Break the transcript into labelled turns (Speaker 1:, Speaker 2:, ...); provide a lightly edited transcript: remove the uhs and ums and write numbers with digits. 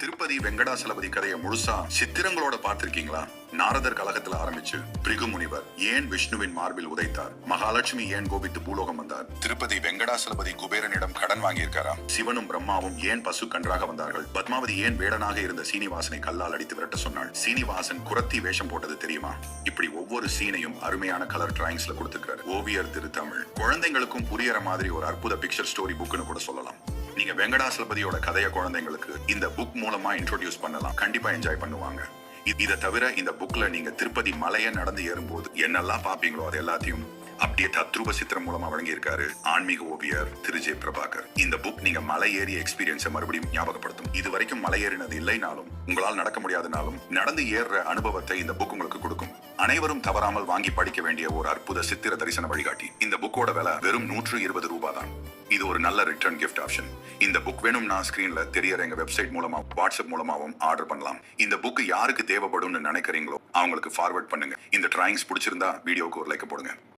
Speaker 1: திருப்பதி வெங்கடாசலபதி கதையை முழுசா சித்திரங்களோட பார்த்திருக்கீங்களா? நாரதர் கழகத்துல ஆரம்பிச்சு பிருகு முனிவர் ஏன் விஷ்ணுவின் மார்பில் உதைத்தார், மகாலட்சுமி ஏன் கோபித்து பூலோகம் வந்தார், திருப்பதி வெங்கடாசலபதி குபேரனிடம் கடன் வாங்கியிருக்காராம், சிவனும் பிரம்மாவும் ஏன் பசு கன்றாக வந்தார்கள், பத்மாவதி ஏன் வேடனாக இருந்த சீனிவாசனை கல்லால் அடித்து விரட்ட சொன்னாள், சீனிவாசன் குரத்தி வேஷம் போட்டது தெரியுமா? இப்படி ஒவ்வொரு சீனையும் அருமையான கலர் டிராயிங்ஸ்ல கொடுத்திருக்காரு ஓவியர் திருத்தமிழ். குழந்தைங்களுக்கும் புரியற மாதிரி ஒரு அற்புத பிக்சர் ஸ்டோரி புக்னு கூட சொல்லலாம். நீங்க வெங்கடாசலபதியோட கதையை குழந்தைங்களுக்கு இந்த புக் மூலமா இன்ட்ரோடியூஸ் பண்ணலாம். கண்டிப்பா என்ஜாய் பண்ணுவாங்க. இதை தவிர இந்த புக்ல நீங்க திருப்பதி மலையை நடந்து ஏறும்போது என்னெல்லாம் பாப்பீங்களோ அது எல்லாத்தையும் அப்படியே தத்ரூப சித்திரம் மூலமா வழங்கியிருக்காரு ஆன்மீக ஓவியர் திரு ஜே பிரபாகர். இந்த புக் நீங்க மலை ஏறி எக்ஸ்பீரியன்ஸை மறுபடியும் ஞாபகப்படுத்தும். இது வரைக்கும் மலை ஏறினது இல்லைனாலும், உங்களால் நடக்க முடியாதனாலும் நடந்து ஏறுற அனுபவத்தை இந்த புக் உங்களுக்கு கொடுக்கும். அனைவரும் தவறாமல் வாங்கி படிக்க வேண்டிய ஒரு அற்புத சித்திர தரிசன வழிகாட்டி. இந்த புக்கோட விலை வெறும் 120 ரூபாய் தான். இது ஒரு நல்ல ரிட்டர்ன் கிஃப்ட் ஆப்ஷன். இந்த புக் வேணும்னா ஸ்கிரீன்ல தெரியற எங்க வெப்சைட் மூலமா வாட்ஸ்அப் மூலமாவும் ஆர்டர் பண்ணலாம். இந்த புக் யாருக்கு தேவைப்படும்னு நினைக்கிறீங்களோ அவங்களுக்கு ஃபார்வர்ட் பண்ணுங்க. இந்த டிராயிங்ஸ் பிடிச்சிருந்தா வீடியோக்கு ஒரு லைக் போடுங்க.